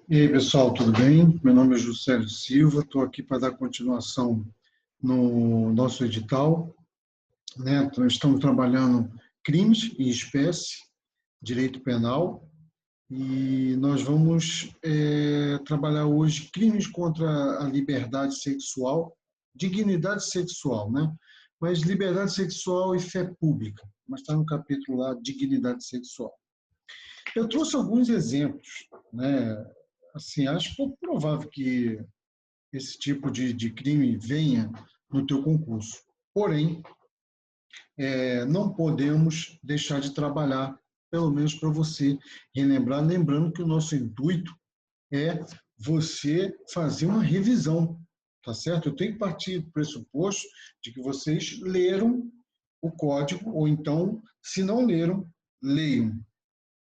E aí, pessoal, tudo bem? Meu nome é Juscelio Silva, estou aqui para dar continuação no nosso edital, né? Então, estamos trabalhando crimes em espécie, direito penal, e nós vamos trabalhar hoje crimes contra a liberdade sexual, dignidade sexual, né? Mas liberdade sexual e fé pública, mas está no capítulo lá, dignidade sexual. Eu trouxe alguns exemplos, né? Assim, acho pouco provável que esse tipo de crime venha no teu concurso. Porém, não podemos deixar de trabalhar, pelo menos para você relembrar, lembrando que o nosso intuito é você fazer uma revisão, tá certo? Eu tenho que partir do pressuposto de que vocês leram o código, ou então, se não leram, leiam,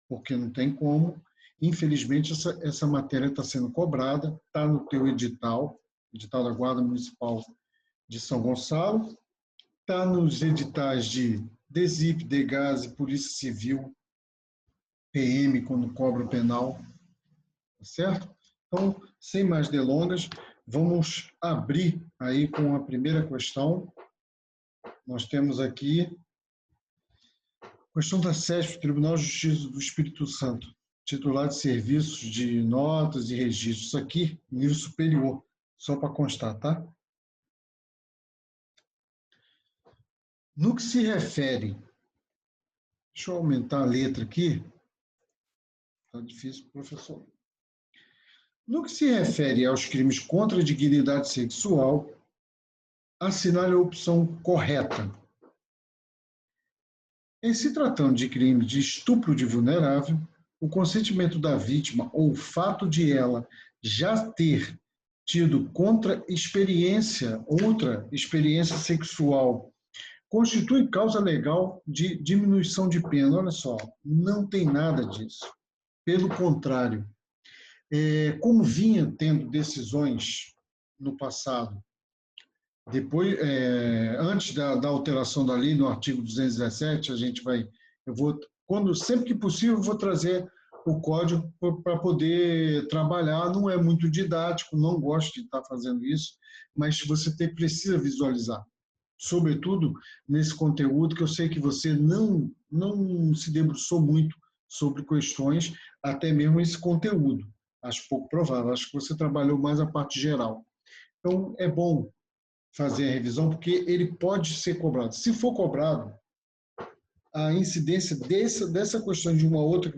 porque não tem como. Infelizmente, essa matéria está sendo cobrada, está no teu edital, edital da Guarda Municipal de São Gonçalo, está nos editais de DESIP, DEGASE, Polícia Civil, PM, quando cobra o penal, tá certo? Então, sem mais delongas, vamos abrir aí com a primeira questão. Nós temos aqui questão da SESP, Tribunal de Justiça do Espírito Santo, titular de serviços de notas e registros. Isso aqui, nível superior, só para constar, tá? No que se refere, deixa eu aumentar a letra aqui, está difícil, professor. No que se refere aos crimes contra a dignidade sexual, assinale a opção correta. Em se tratando de crime de estupro de vulnerável, o consentimento da vítima ou o fato de ela já ter tido outra experiência sexual, constitui causa legal de diminuição de pena. Olha só, não tem nada disso. Pelo contrário, como vinha tendo decisões no passado, depois, antes da alteração da lei, no artigo 217, sempre que possível, eu vou trazer o código para poder trabalhar. Não é muito didático, não gosto de estar fazendo isso, mas precisa visualizar, sobretudo nesse conteúdo que eu sei que você não se debruçou muito sobre questões, até mesmo esse conteúdo. Acho pouco provável, acho que você trabalhou mais a parte geral. Então, é bom fazer a revisão, porque ele pode ser cobrado. Se for cobrado, a incidência dessa questão de uma outra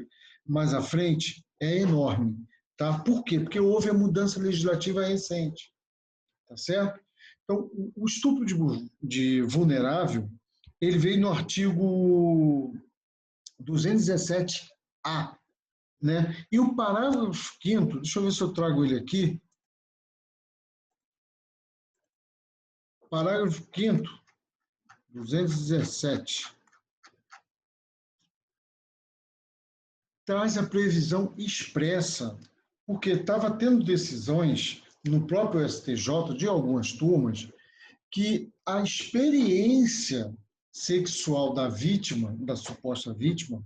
mais à frente é enorme. Tá? Por quê? Porque houve a mudança legislativa recente. Tá certo? Então, o estupro de vulnerável, ele veio no artigo 217A, né? E o parágrafo 5º, deixa eu ver se eu trago ele aqui, parágrafo 5º, 217, traz a previsão expressa, porque estava tendo decisões no próprio STJ de algumas turmas que a experiência sexual da vítima, da suposta vítima,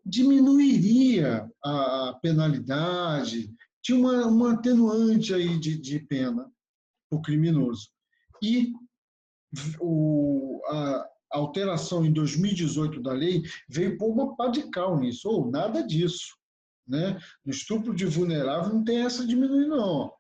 diminuiria a penalidade, tinha uma atenuante aí de pena para o criminoso. E a alteração em 2018 da lei veio pôr uma pá de cal nisso, ou nada disso. Né? No estupro de vulnerável não tem essa diminuir, não.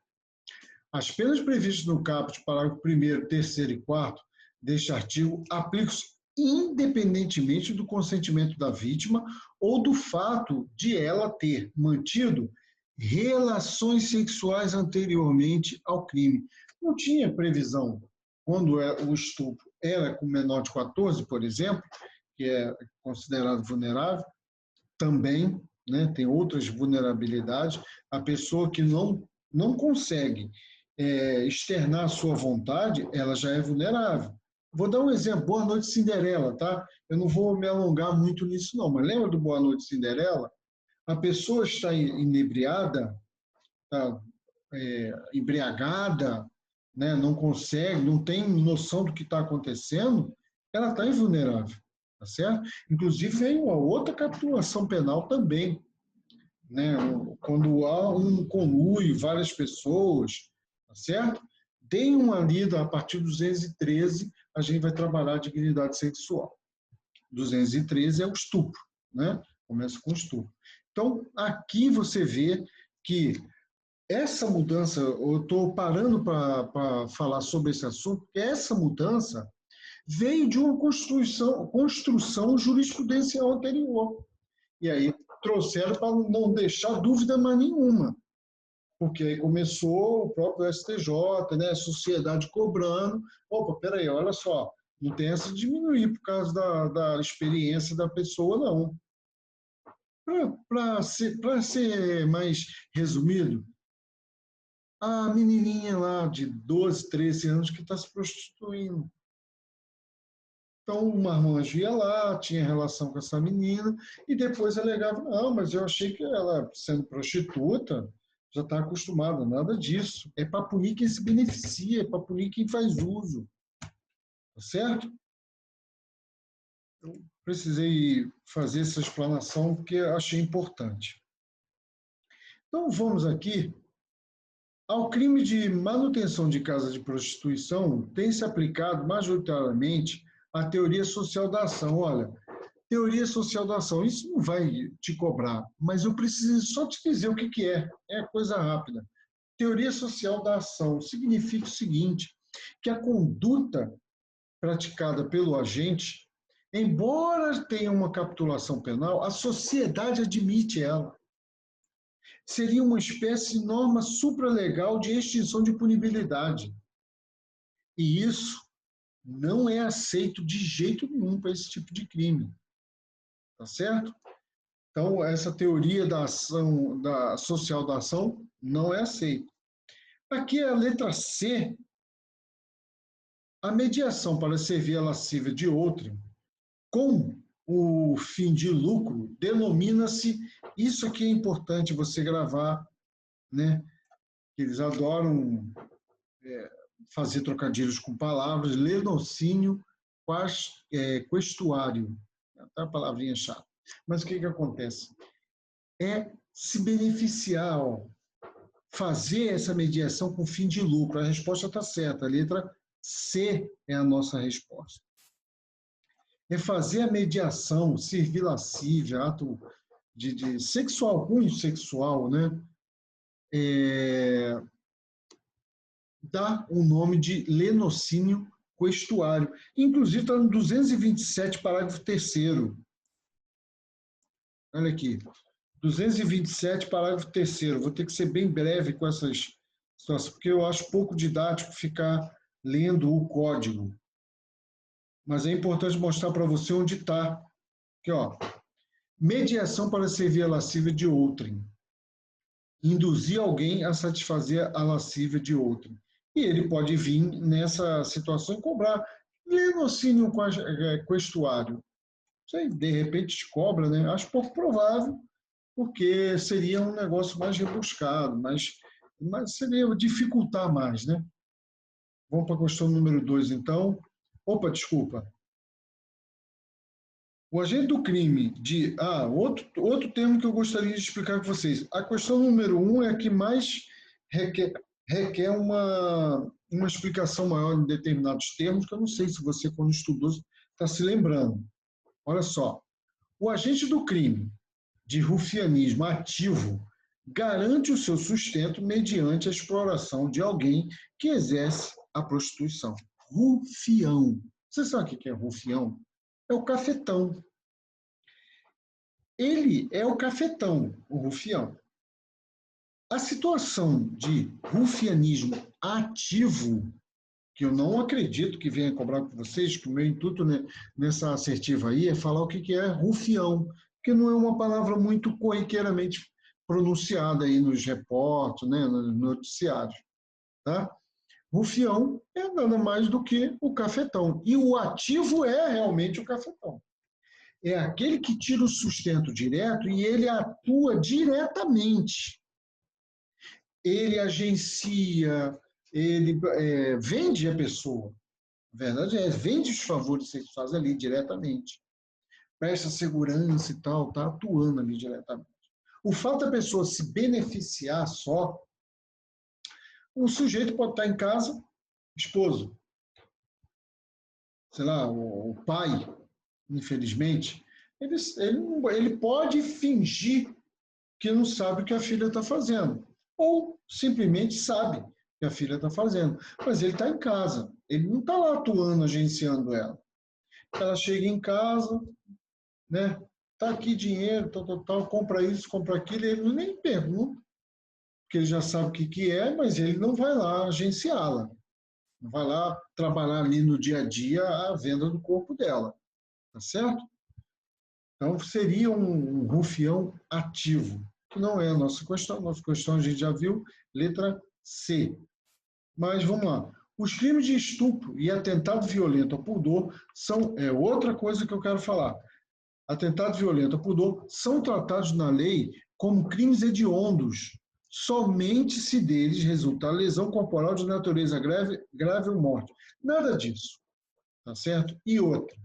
As penas previstas no caput, parágrafo 1º, 3º e 4º deste artigo aplicam-se independentemente do consentimento da vítima ou do fato de ela ter mantido relações sexuais anteriormente ao crime. Não tinha previsão, quando o estupro era com menor de 14, por exemplo, que é considerado vulnerável, também, né, tem outras vulnerabilidades, a pessoa que não consegue externar a sua vontade, ela já é vulnerável. Vou dar um exemplo, Boa Noite Cinderela, tá? Eu não vou me alongar muito nisso não, mas lembra do Boa Noite Cinderela? A pessoa está inebriada, está embriagada, né, não consegue, não tem noção do que está acontecendo, ela está invulnerável, tá certo? Inclusive vem uma outra capitulação penal também, né? Quando há um conluio, várias pessoas, tá certo? Deem uma lida a partir do 213, a gente vai trabalhar a dignidade sexual. 213 é o estupro, né? Começa com o estupro. Então, aqui você vê que essa mudança, eu estou parando para falar sobre esse assunto, porque essa mudança veio de uma construção jurisprudencial anterior. E aí trouxeram para não deixar dúvida mais nenhuma, porque aí começou o próprio STJ, né, a sociedade cobrando, opa, peraí, olha só, não tem essa de diminuir por causa da experiência da pessoa, não. Para ser mais resumido, a menininha lá de 12, 13 anos que está se prostituindo. Então, o marmanjo ia lá, tinha relação com essa menina, e depois alegava, não, mas eu achei que ela, sendo prostituta, já está acostumada, nada disso. É para punir quem se beneficia, é para punir quem faz uso. Tá certo? Eu precisei fazer essa explanação porque achei importante. Então, vamos aqui. Ao crime de manutenção de casa de prostituição, tem se aplicado majoritariamente a teoria social da ação. Olha, teoria social da ação, isso não vai te cobrar, mas eu preciso só te dizer o que é. É coisa rápida. Teoria social da ação significa o seguinte, que a conduta praticada pelo agente, embora tenha uma capitulação penal, a sociedade admite ela. Seria uma espécie de norma supralegal de extinção de punibilidade. E isso não é aceito de jeito nenhum para esse tipo de crime. Tá certo? Então, essa teoria da ação, da social da ação, não é aceita. Aqui é a letra C. A mediação para servir a lascívia de outrem, com o fim de lucro, denomina-se, isso aqui é importante você gravar, né? Eles adoram fazer trocadilhos com palavras, lenocínio questuário. Tá a palavrinha chata. Mas o que acontece? É se beneficiar, ó, fazer essa mediação com fim de lucro. A resposta está certa, a letra C é a nossa resposta. É fazer a mediação, servir lascívia, ato de sexual, cunho sexual, né? Dá o nome de lenocínio questuário. Inclusive está no 227, parágrafo 3º. Olha aqui. 227, parágrafo 3º. Vou ter que ser bem breve com essas situações, porque eu acho pouco didático ficar lendo o código. Mas é importante mostrar para você onde está. Aqui, ó. Mediação para servir a lascívia de outrem. Induzir alguém a satisfazer a lascívia de outrem. E ele pode vir nessa situação e cobrar lenocínio questuário. Isso aí, de repente, te cobra, né? Acho pouco provável, porque seria um negócio mais rebuscado, mas seria dificultar mais, né? Vamos para a questão número 2, então. Opa, desculpa. O agente do crime de... outro termo que eu gostaria de explicar com vocês. A questão número 1 é a que mais requer uma explicação maior em determinados termos, que eu não sei se você, quando estudou, está se lembrando. Olha só. O agente do crime de rufianismo ativo garante o seu sustento mediante a exploração de alguém que exerce a prostituição. Rufião. Você sabe o que é rufião? É o cafetão. Ele é o cafetão, o rufião. A situação de rufianismo ativo, que eu não acredito que venha cobrar com vocês, que o meu intuito nessa assertiva aí é falar o que é rufião, que não é uma palavra muito corriqueiramente pronunciada aí nos repórteres, né, nos noticiários. Tá? Rufião é nada mais do que o cafetão. E o ativo é realmente o cafetão. É aquele que tira o sustento direto e ele atua diretamente. Ele agencia, ele vende a pessoa. A verdade vende os favores sexuais ali diretamente. Presta segurança e tal, está atuando ali diretamente. O fato da pessoa se beneficiar só, o sujeito pode estar em casa, esposo, sei lá, o pai, infelizmente, ele pode fingir que não sabe o que a filha está fazendo, ou simplesmente sabe que a filha está fazendo, mas ele está em casa, ele não está lá atuando, agenciando ela. Ela chega em casa, né? Tá aqui dinheiro, tal, compra isso, compra aquilo, ele nem pergunta, porque ele já sabe o que é, mas ele não vai lá agenciá-la, não vai lá trabalhar ali no dia a dia a venda do corpo dela, tá certo? Então seria um rufião ativo, que não é a nossa questão a gente já viu, letra C. Mas vamos lá. Os crimes de estupro e atentado violento ao pudor são outra coisa que eu quero falar. Atentado violento ao pudor são tratados na lei como crimes hediondos, somente se deles resultar lesão corporal de natureza grave ou morte. Nada disso, tá certo? E outra,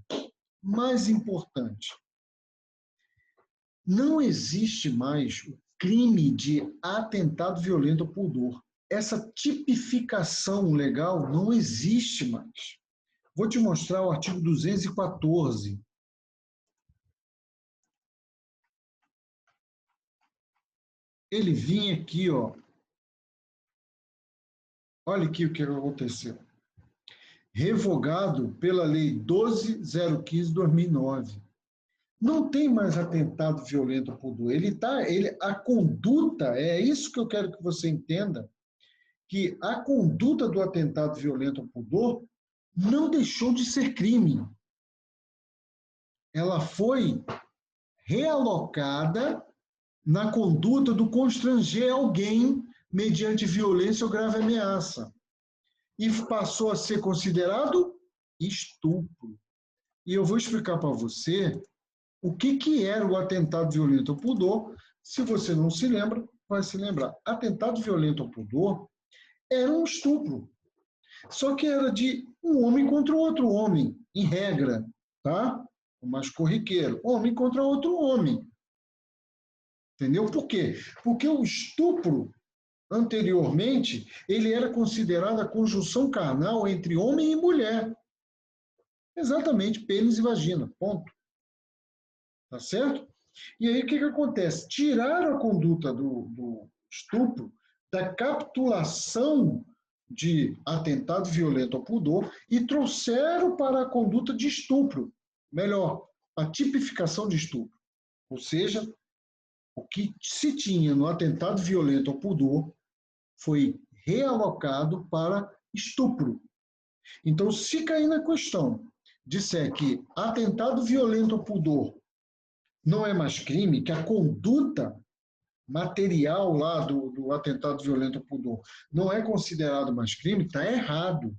mais importante, não existe mais o crime de atentado violento ao pudor. Essa tipificação legal não existe mais. Vou te mostrar o artigo 214. Ele vinha aqui, ó. Olha aqui o que aconteceu. Revogado pela Lei 12.015/2009. Não tem mais atentado violento ao pudor. A conduta, é isso que eu quero que você entenda, que a conduta do atentado violento ao pudor não deixou de ser crime. Ela foi realocada na conduta do constranger alguém mediante violência ou grave ameaça. E passou a ser considerado estupro. E eu vou explicar para você o que era o atentado violento ao pudor. Se você não se lembra, vai se lembrar. Atentado violento ao pudor era um estupro. Só que era de um homem contra outro homem, em regra, tá? O mais corriqueiro. Homem contra outro homem. Entendeu? Por quê? Porque o estupro, anteriormente, ele era considerado a conjunção carnal entre homem e mulher. Exatamente, pênis e vagina, ponto. Tá certo? E aí o que acontece? Tiraram a conduta do estupro da capitulação de atentado violento ao pudor e trouxeram para a conduta de estupro. Melhor, a tipificação de estupro. Ou seja, o que se tinha no atentado violento ao pudor foi realocado para estupro. Então, se cair na questão, disser que atentado violento ao pudor não é mais crime, que a conduta material lá do atentado violento ao pudor não é considerado mais crime, está errado.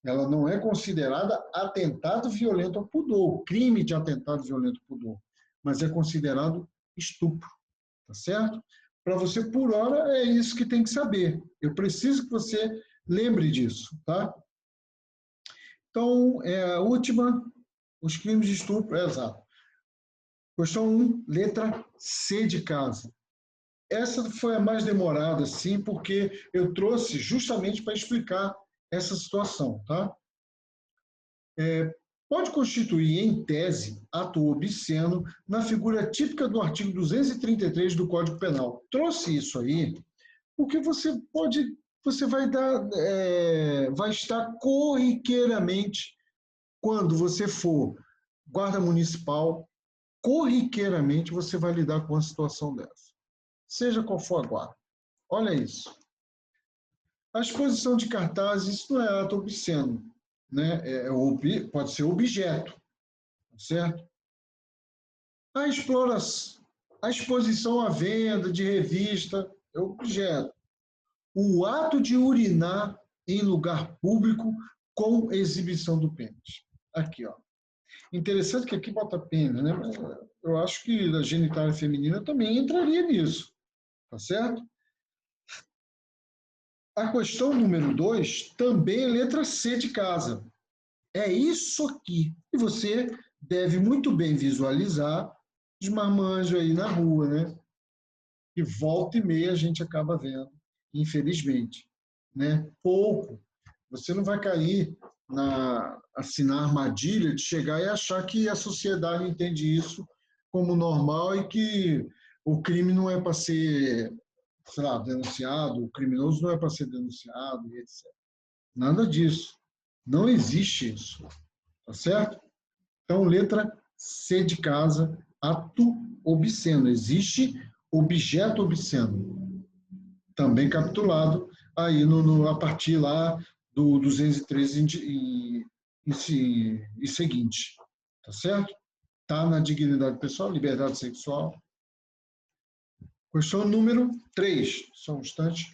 Ela não é considerada atentado violento ao pudor, crime de atentado violento ao pudor, mas é considerado estupro, tá certo? Para você, por hora, é isso que tem que saber. Eu preciso que você lembre disso, tá? Então, a última, os crimes de estupro, exato. Questão 1, letra C de casa. Essa foi a mais demorada, sim, porque eu trouxe justamente para explicar essa situação, tá? Pode constituir, em tese, ato obsceno na figura típica do artigo 233 do Código Penal. Trouxe isso aí porque você vai estar corriqueiramente, quando você for guarda municipal, corriqueiramente você vai lidar com uma situação dessa. Seja qual for a guarda. Olha isso. A exposição de cartazes, isso não é ato obsceno, né? Pode ser objeto, certo? A exposição à venda de revista é objeto. O ato de urinar em lugar público com exibição do pênis. Aqui, ó. Interessante que aqui bota pênis, né? Mas eu acho que a genitália feminina também entraria nisso, tá certo? A questão número 2 também é letra C de casa. É isso aqui. E você deve muito bem visualizar os marmanjos aí na rua, né? que volta e meia a gente acaba vendo, infelizmente, né? Pouco. Você não vai cair assim, na armadilha de chegar e achar que a sociedade entende isso como normal e que o crime não é para ser, sei lá, denunciado, o criminoso não é para ser denunciado, e etc. Nada disso. Não existe isso, tá certo? Então, letra C de casa, ato obsceno. Existe objeto obsceno, também capitulado aí a partir lá do 213 e seguinte, tá certo? Tá na dignidade pessoal, liberdade sexual. Questão número 3, só um instante.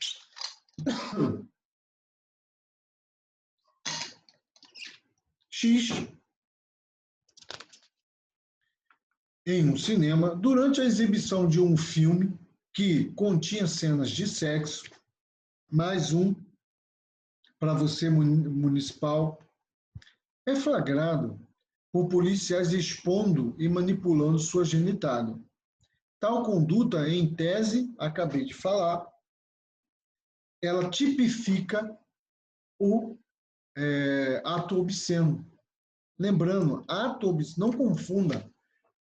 X, em um cinema, durante a exibição de um filme que continha cenas de sexo, mais um para você municipal, é flagrado por policiais expondo e manipulando sua genitália. Tal conduta, em tese, acabei de falar, ela tipifica o ato obsceno. Lembrando, ato obsceno, não confunda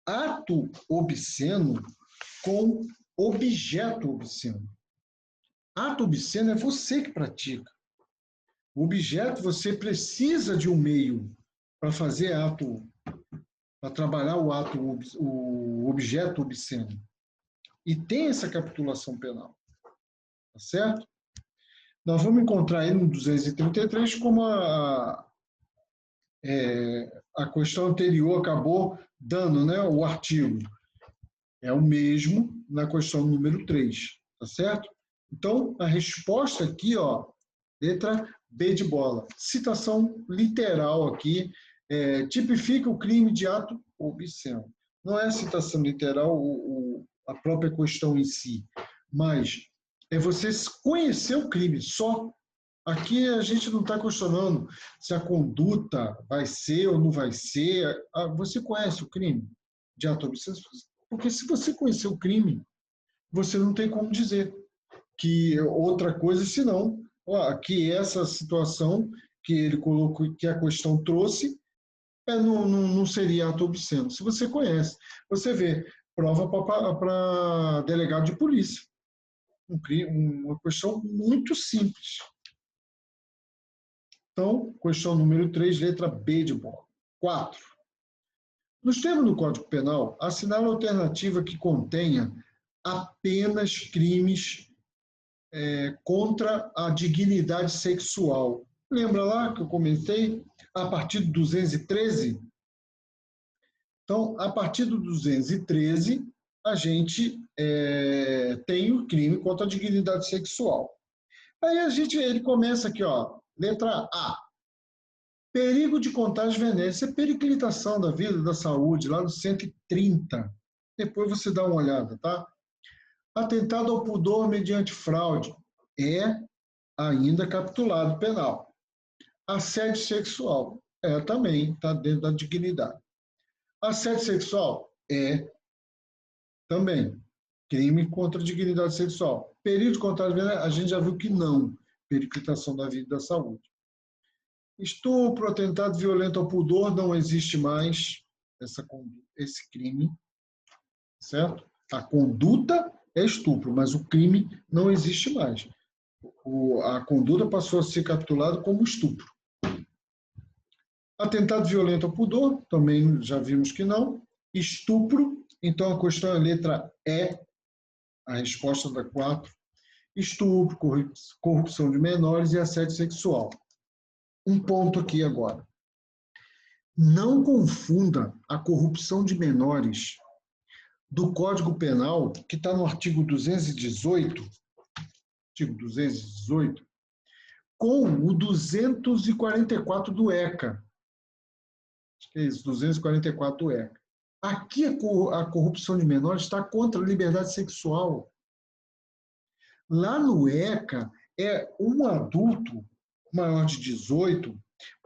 ato obsceno com objeto obsceno. Ato obsceno é você que pratica. O objeto, você precisa de um meio para fazer ato, para trabalhar o objeto obsceno. E tem essa capitulação penal. Tá certo? Nós vamos encontrar aí no 233 como a questão anterior acabou dando, né, o artigo. É o mesmo na questão número 3, tá certo? Então, a resposta aqui, ó, letra B de bola. Citação literal aqui, tipifica o crime de ato obsceno. Não é a citação literal a própria questão em si, mas é você conhecer o crime só. Aqui a gente não está questionando se a conduta vai ser ou não vai ser. Você conhece o crime de ato obsceno? Porque se você conhecer o crime, você não tem como dizer que outra coisa, senão que essa situação que ele colocou, que a questão trouxe, não seria ato obsceno. Se você conhece, você vê, prova para delegado de polícia. Uma questão muito simples. Então, questão número 3, letra B de bola. 4. Nos termos do Código Penal, assinale a alternativa que contenha apenas crimes contra a dignidade sexual. Lembra lá que eu comentei? A partir do 213? Então, a partir do 213, a gente tem o crime contra a dignidade sexual. Aí ele começa aqui, ó, letra A. Perigo de contágio venérea. Isso é periclitação da vida, da saúde, lá no 130. Depois você dá uma olhada, tá? Atentado ao pudor mediante fraude. É ainda capitulado penal. Assédio sexual. Também, está dentro da dignidade. Assédio sexual? Também. Crime contra a dignidade sexual. Perigo de contágio venérea, a gente já viu que não. Periclitação da vida e da saúde. Estupro, atentado violento ao pudor, não existe mais esse crime, certo? A conduta é estupro, mas o crime não existe mais. A conduta passou a ser capitulada como estupro. Atentado violento ao pudor, também já vimos que não. Estupro, então a questão é a letra E, a resposta da 4. Estupro, corrupção de menores e assédio sexual. Um ponto aqui agora. Não confunda a corrupção de menores do Código Penal, que está no artigo 218, com o 244 do ECA. Acho que é isso, 244 do ECA. Aqui a corrupção de menores está contra a liberdade sexual. Lá no ECA, é um adulto maior de 18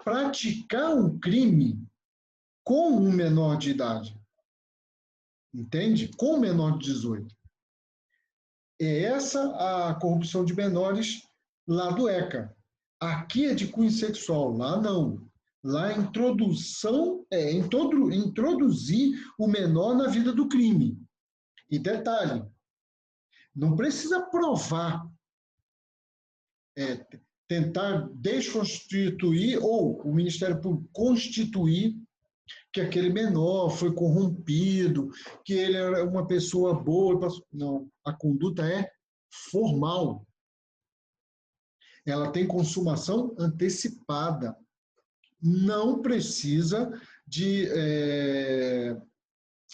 praticar um crime com um menor de idade. Entende? Com menor de 18. É essa a corrupção de menores lá do ECA. Aqui é de cunho sexual, lá não. Lá a introdução é introduzir o menor na vida do crime. E detalhe, não precisa provar, é, tentar desconstituir ou o Ministério Público constituir que aquele menor foi corrompido, que ele era uma pessoa boa. Não, a conduta é formal. Ela tem consumação antecipada. Não precisa de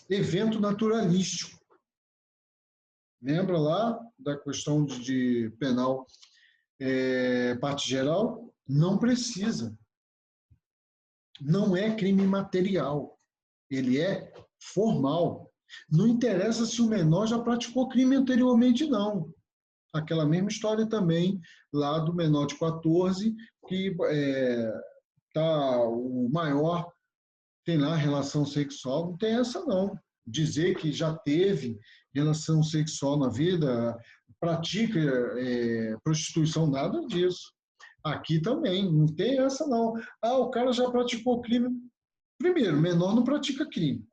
evento naturalístico. Lembra lá da questão de penal parte geral? Não precisa. Não é crime material. Ele é formal. Não interessa se o menor já praticou crime anteriormente, não. Aquela mesma história também lá do menor de 14, que o maior tem lá relação sexual, não tem essa não. Dizer que já teve relação sexual na vida, pratica prostituição, nada disso. Aqui também, não tem essa não. Ah, o cara já praticou crime. Primeiro, menor não pratica crime.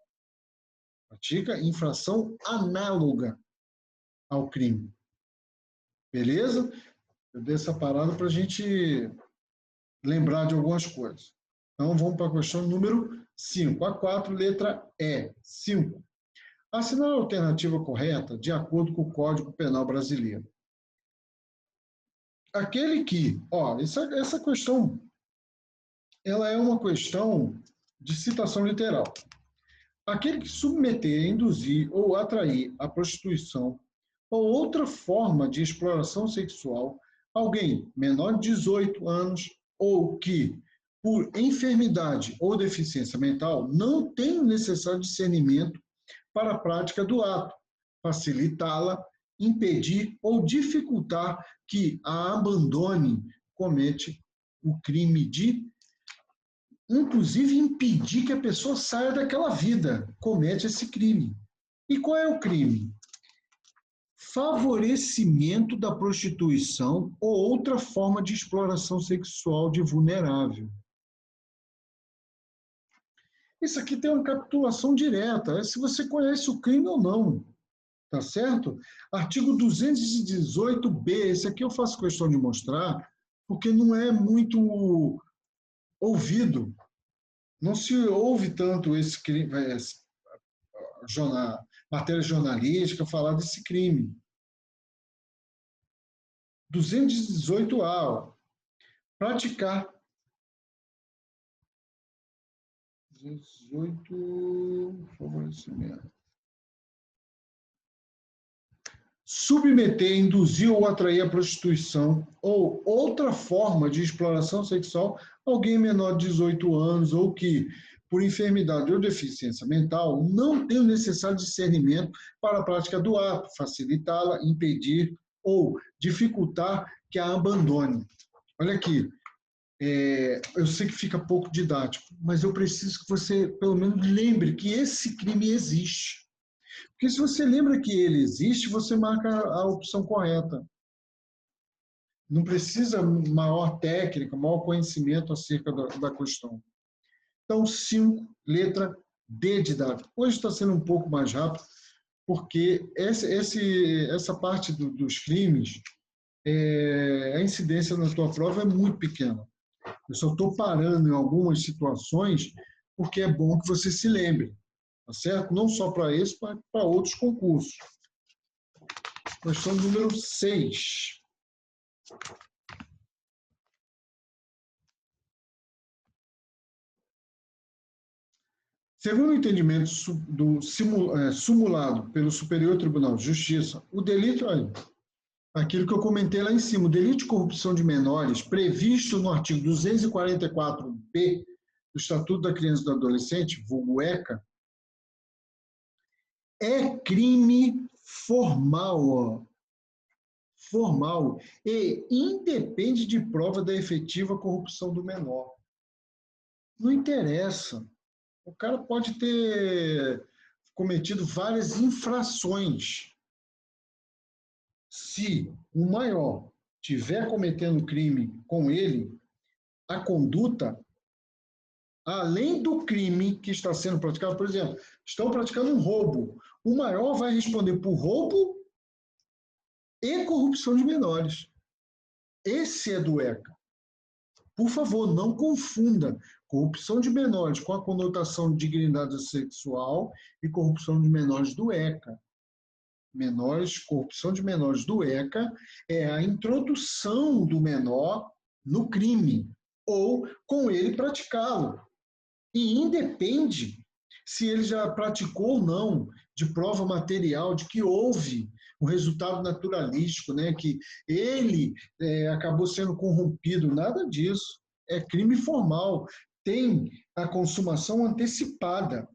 Pratica infração análoga ao crime. Beleza? Eu dei essa parada para a gente lembrar de algumas coisas. Então, vamos para a questão número 5. A 4, letra E. 5. Assinar a alternativa correta de acordo com o Código Penal Brasileiro. Aquele que, essa questão, ela é uma questão de citação literal. Aquele que submeter, induzir ou atrair à prostituição ou outra forma de exploração sexual alguém menor de 18 anos ou que, por enfermidade ou deficiência mental, não tem o necessário discernimento para a prática do ato, facilitá-la, impedir ou dificultar que a abandone, comete o crime de, inclusive, impedir que a pessoa saia daquela vida, comete esse crime. E qual é o crime? Favorecimento da prostituição ou outra forma de exploração sexual de vulnerável. Isso aqui tem uma capitulação direta, é se você conhece o crime ou não, tá certo? Artigo 218b, esse aqui eu faço questão de mostrar, porque não é muito ouvido, não se ouve tanto esse crime, matéria jornalística falar desse crime. 218A, praticar. 218, favorecimento. Submeter, induzir ou atrair à prostituição ou outra forma de exploração sexual alguém menor de 18 anos ou que, por enfermidade ou deficiência mental, não tem o necessário discernimento para a prática do ato, facilitá-la, impedir ou dificultar que a abandone. Olha aqui, eu sei que fica pouco didático, mas eu preciso que você, pelo menos, lembre que esse crime existe. Porque se você lembra que ele existe, você marca a opção correta. Não precisa maior técnica, maior conhecimento acerca da questão. Então, 5, letra D de dado. Hoje está sendo um pouco mais rápido, porque essa parte dos crimes, a incidência na tua prova é muito pequena. Eu só estou parando em algumas situações porque é bom que você se lembre, tá certo? Não só para esse, mas para outros concursos. Questão número 6. Segundo o entendimento simulado pelo Superior Tribunal de Justiça, o delito, aquilo que eu comentei lá em cima, o delito de corrupção de menores, previsto no artigo 244b do Estatuto da Criança e do Adolescente, vulgo ECA, é crime formal, formal, e independe de prova da efetiva corrupção do menor. Não interessa. O cara pode ter cometido várias infrações. Se o maior estiver cometendo crime com ele, a conduta, além do crime que está sendo praticado, por exemplo, estão praticando um roubo, o maior vai responder por roubo e corrupção de menores. Esse é do ECA. Por favor, não confunda corrupção de menores com a conotação de dignidade sexual e corrupção de menores do ECA. Corrupção de menores do ECA é a introdução do menor no crime ou com ele praticá-lo. E independe se ele já praticou ou não, de prova material de que houve um resultado naturalístico, né, que ele acabou sendo corrompido, nada disso. É crime formal, tem a consumação antecipada.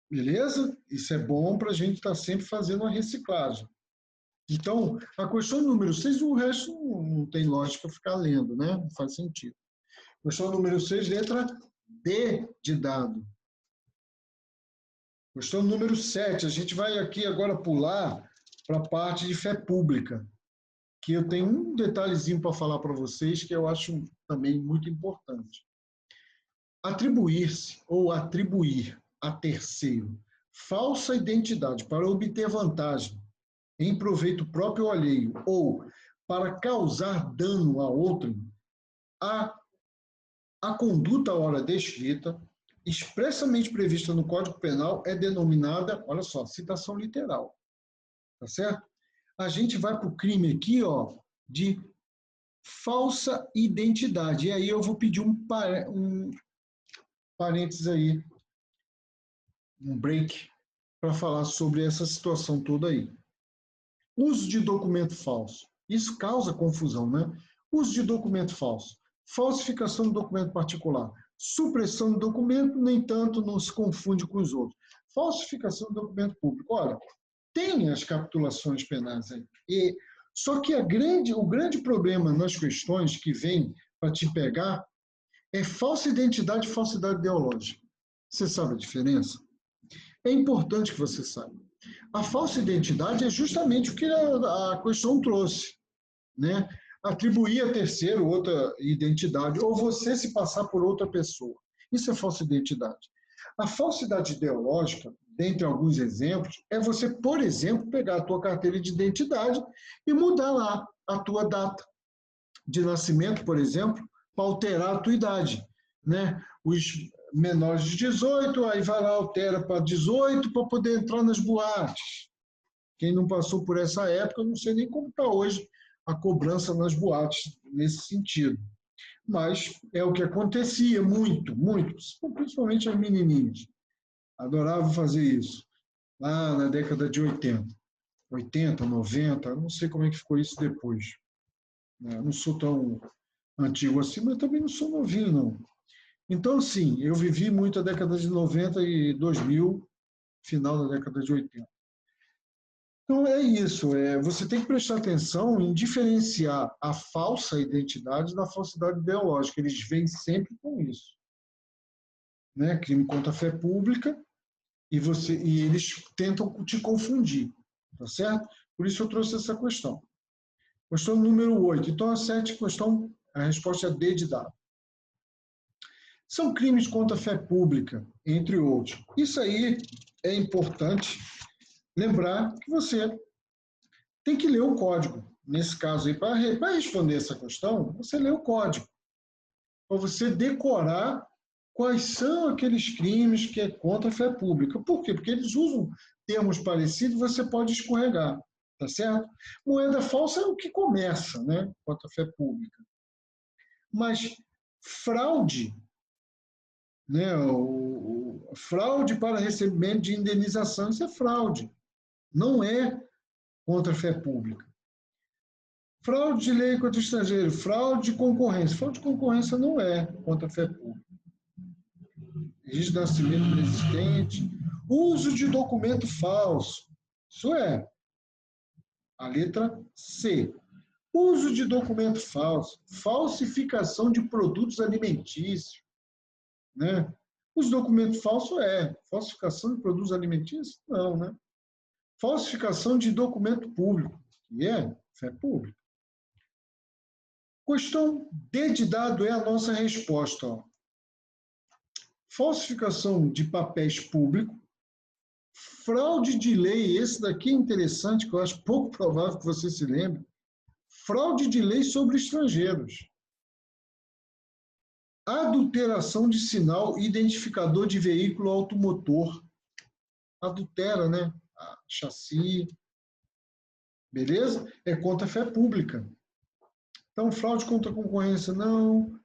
Beleza? Isso é bom para a gente estar sempre fazendo a reciclagem. Então, a questão número 6, o resto não tem lógica ficar lendo, né? Não faz sentido. Questão número 6, letra D de dado. Questão número 7, a gente vai aqui agora pular para a parte de fé pública, que eu tenho um detalhezinho para falar para vocês que eu acho também muito importante. Atribuir-se ou atribuir a terceiro falsa identidade para obter vantagem em proveito próprio ou alheio ou para causar dano a outrem, a conduta à hora descrita, expressamente prevista no Código Penal, é denominada, olha só, citação literal. Tá certo? A gente vai para o crime aqui, ó, de falsa identidade. E aí eu vou pedir um parênteses aí, um break, para falar sobre essa situação toda aí. Uso de documento falso. Isso causa confusão, né? Uso de documento falso. Falsificação do documento particular. Supressão do documento, nem tanto, não se confunde com os outros. Falsificação do documento público. Olha, tem as capitulações penais aí. Só que o grande problema nas questões que vem para te pegar é falsa identidade e falsidade ideológica. Você sabe a diferença? É importante que você saiba. A falsa identidade é justamente o que a questão trouxe, né? Atribuir a terceiro outra identidade ou você se passar por outra pessoa. Isso é falsa identidade. A falsidade ideológica, dentre alguns exemplos, é você, por exemplo, pegar a tua carteira de identidade e mudar lá a tua data de nascimento, por exemplo, para alterar a tua idade, né? Os menores de 18, aí vai lá, altera para 18 para poder entrar nas boates. Quem não passou por essa época, eu não sei nem como está hoje a cobrança nas boates nesse sentido. Mas é o que acontecia muito, principalmente as menininhas. Adoravam fazer isso, lá na década de 80, 90, não sei como é que ficou isso depois. Eu não sou tão antigo assim, mas também não sou novinho, não. Então, sim, eu vivi muito a década de 90 e 2000, final da década de 80. Então, é isso. Você tem que prestar atenção em diferenciar a falsa identidade da falsidade ideológica. Eles vêm sempre com isso. Né? Crime contra a fé pública e eles tentam te confundir. Tá certo? Por isso eu trouxe essa questão. Questão número 8. Então, a 7 questão, a resposta é D de dado. São crimes contra a fé pública, entre outros. Isso aí é importante lembrar que você tem que ler o código. Nesse caso aí, para responder essa questão, você lê o código. Para você decorar quais são aqueles crimes que é contra a fé pública. Por quê? Porque eles usam termos parecidos e você pode escorregar. Tá certo? Moeda falsa é o que começa, né? Contra a fé pública. Mas fraude, né? Fraude para recebimento de indenização, isso é fraude. Não é contra a fé pública. Fraude de lei contra o estrangeiro, fraude de concorrência. Fraude de concorrência não é contra a fé pública. Registro de nascimento inexistente, uso de documento falso. Isso é a letra C. Uso de documento falso, falsificação de produtos alimentícios, né? Os documentos falsos falsificação de produtos alimentícios? Não, né? Falsificação de documento público. que é fé pública. Questão D de dado é a nossa resposta. Ó. Falsificação de papéis públicos, fraude de lei, esse daqui é interessante, que eu acho pouco provável que você se lembre, fraude de lei sobre estrangeiros, adulteração de sinal identificador de veículo automotor, adultera, né? Chassi, beleza? É contra a fé pública. Então, fraude contra a concorrência, não.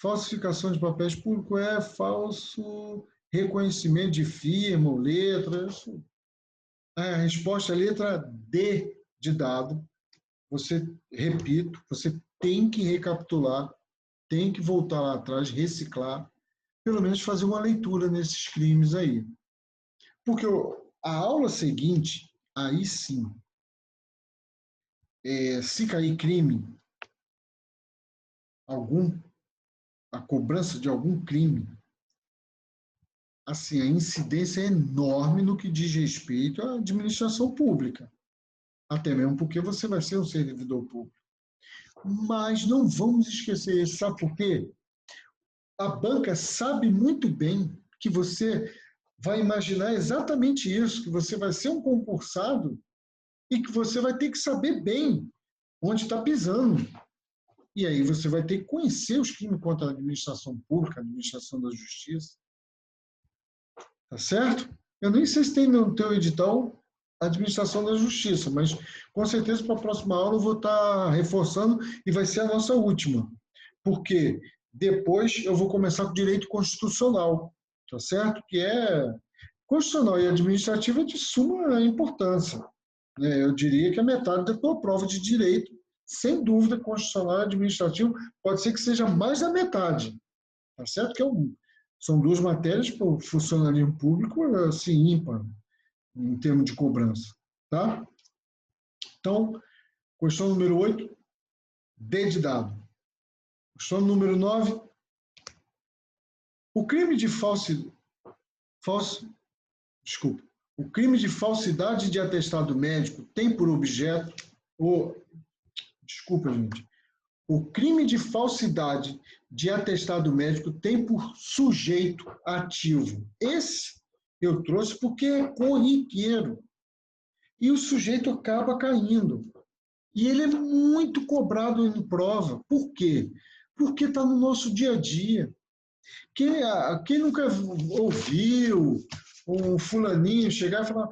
Falsificação de papéis públicos é falso. Reconhecimento de firma ou letra. Isso. A resposta é a letra D de dado. Você, repito, você tem que recapitular, tem que voltar lá atrás, reciclar, pelo menos fazer uma leitura nesses crimes aí. Porque a aula seguinte, aí sim, se cair crime, a cobrança de algum crime, assim, a incidência é enorme no que diz respeito à administração pública. Até mesmo porque você vai ser um servidor público. Mas não vamos esquecer, sabe por quê? A banca sabe muito bem que você vai imaginar exatamente isso, que você vai ser um concursado e que você vai ter que saber bem onde está pisando. E aí você vai ter que conhecer os crimes contra a administração pública, a administração da justiça. Tá certo? Eu nem sei se tem no teu edital a administração da justiça, mas com certeza para a próxima aula eu vou estar reforçando e vai ser a nossa última. Porque depois eu vou começar com direito constitucional, tá certo? Que é constitucional e administrativo é de suma importância. Eu diria que a metade da tua prova de direito, sem dúvida, constitucional e administrativo, pode ser que seja mais da metade. Tá certo? Que são duas matérias para o funcionalismo público, assim, ímpar, em termos de cobrança. Tá? Então, questão número 8, D de dado. Questão número 9, o crime de o crime de falsidade de atestado médico tem por objeto, desculpa, gente, o crime de falsidade de atestado médico tem por sujeito ativo. Esse eu trouxe porque é corriqueiro. E o sujeito acaba caindo. E ele é muito cobrado em prova. Por quê? Porque está no nosso dia a dia. Quem nunca ouviu um fulaninho chegar e falar,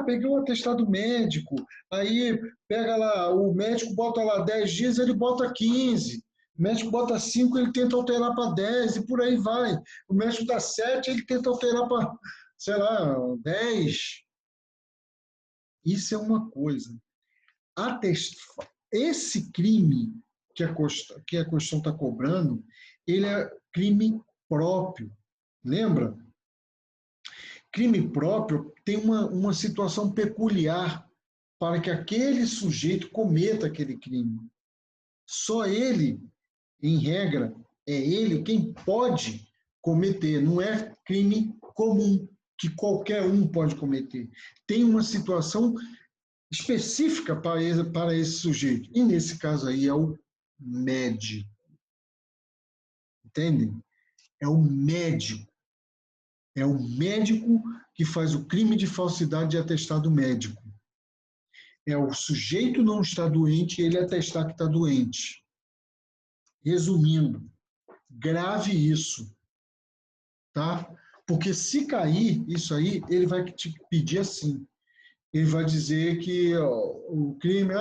peguei um atestado médico, aí pega lá, o médico bota lá 10 dias, ele bota 15, o médico bota 5, ele tenta alterar para 10 e por aí vai. O médico dá 7, ele tenta alterar para, sei lá, 10. Isso é uma coisa. Esse crime que a Constituição está cobrando, ele é crime próprio. Lembra? Crime próprio tem uma situação peculiar para que aquele sujeito cometa aquele crime. Só ele, em regra, é ele quem pode cometer, não é crime comum, que qualquer um pode cometer. Tem uma situação específica para esse sujeito. E nesse caso aí é o médico. Entendem? É o médico. É o médico que faz o crime de falsidade de atestado médico. É o sujeito não está doente e ele atestar que está doente. Resumindo, grave isso, tá? Porque se cair isso aí, ele vai te pedir assim. Ele vai dizer que o crime,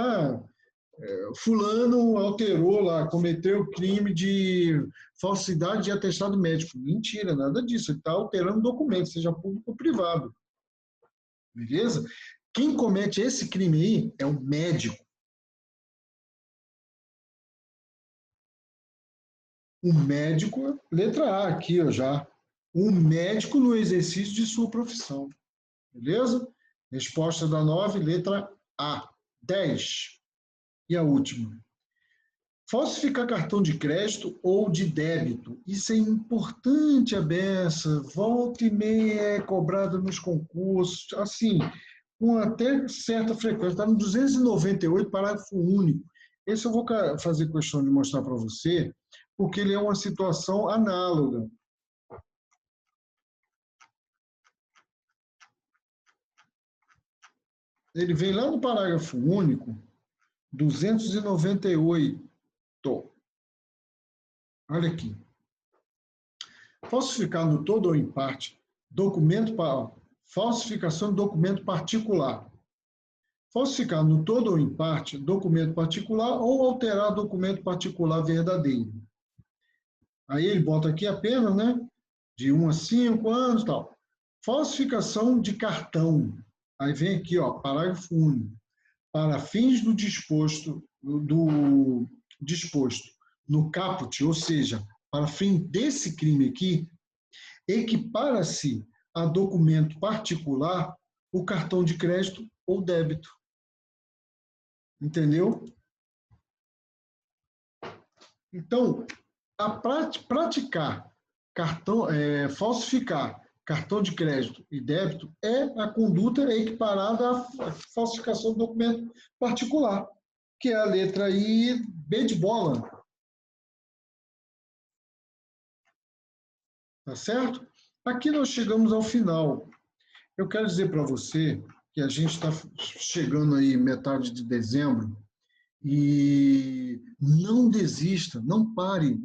fulano alterou lá, cometeu o crime de falsidade de atestado médico. Mentira, nada disso. Ele está alterando documento, seja público ou privado. Beleza? Quem comete esse crime aí é o médico. O médico, letra A aqui, já. O médico no exercício de sua profissão. Beleza? Resposta da 9, letra A. 10. E a última. Falsificar cartão de crédito ou de débito. Isso é importante, a beça. Volta e meia é cobrado nos concursos. Assim, com até certa frequência, está no 298, parágrafo único. Esse eu vou fazer questão de mostrar para você, porque ele é uma situação análoga. Ele vem lá no parágrafo único, 298. Olha aqui. Falsificar no todo ou em parte falsificação de documento particular. Falsificar no todo ou em parte documento particular ou alterar documento particular verdadeiro. Aí ele bota aqui a pena, né? De 1 a 5 anos e tal. Falsificação de cartão. Aí vem aqui, ó, parágrafo único. Para fins do disposto no caput, ou seja, para fim desse crime aqui, equipara-se a documento particular o cartão de crédito ou débito. Entendeu? Então, falsificar cartão de crédito e débito a conduta equiparada à falsificação do documento particular, que é a letra I, B de bola. Tá certo? Aqui nós chegamos ao final. Eu quero dizer para você que a gente está chegando aí metade de dezembro e não desista, não pare.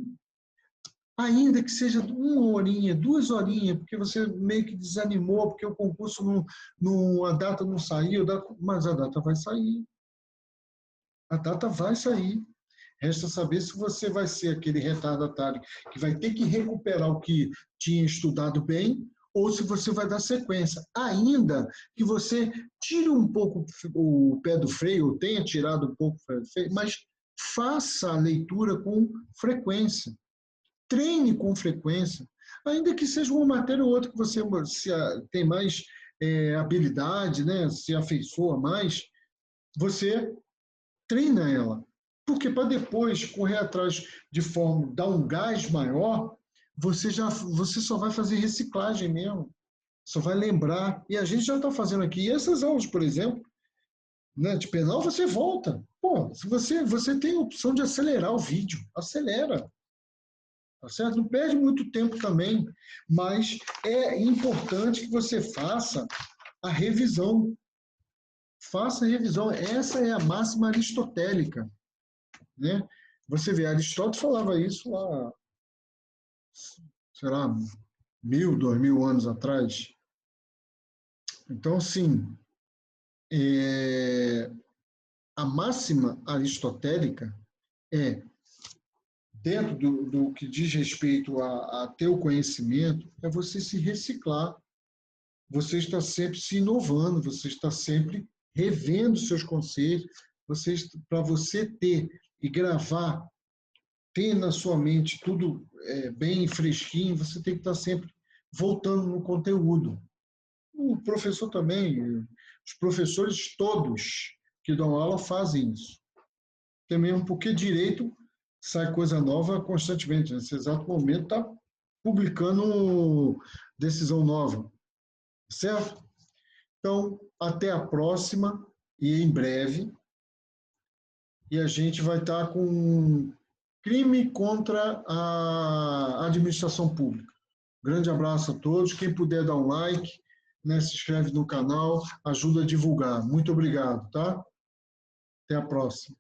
Ainda que seja 1 horinha, 2 horinhas, porque você meio que desanimou, porque o concurso a data não saiu, mas a data vai sair. A data vai sair. Resta saber se você vai ser aquele retardatário que vai ter que recuperar o que tinha estudado bem, ou se você vai dar sequência. Ainda que você tire um pouco o pé do freio, ou tenha tirado um pouco o pé do freio, mas faça a leitura com frequência. Treine com frequência, ainda que seja uma matéria ou outra que você tem mais habilidade, né, se afeiçoa mais, você treina ela. Porque para depois correr atrás de forma, dar um gás maior, você só vai fazer reciclagem mesmo, só vai lembrar. E a gente já está fazendo aqui. E essas aulas, por exemplo, né, de penal, você volta. Pô, se você tem a opção de acelerar o vídeo, acelera. Tá certo? Não perde muito tempo também, mas é importante que você faça a revisão. Faça a revisão. Essa é a máxima aristotélica. Né? Você vê, Aristóteles falava isso lá, sei lá, 1000, 2000 anos atrás. Então, sim, a máxima aristotélica é, dentro do que diz respeito a ter o conhecimento, é você se reciclar. Você está sempre se inovando, você está sempre revendo seus conceitos, para você ter e gravar, ter na sua mente tudo bem fresquinho, você tem que estar sempre voltando no conteúdo. O professor também, os professores todos que dão aula fazem isso. Até mesmo porque direito sai coisa nova constantemente. Nesse exato momento está publicando decisão nova. Certo? Então, até a próxima e em breve. E a gente vai estar com crime contra a administração pública. Grande abraço a todos. Quem puder dar um like, né, se inscreve no canal, ajuda a divulgar. Muito obrigado, tá? Até a próxima.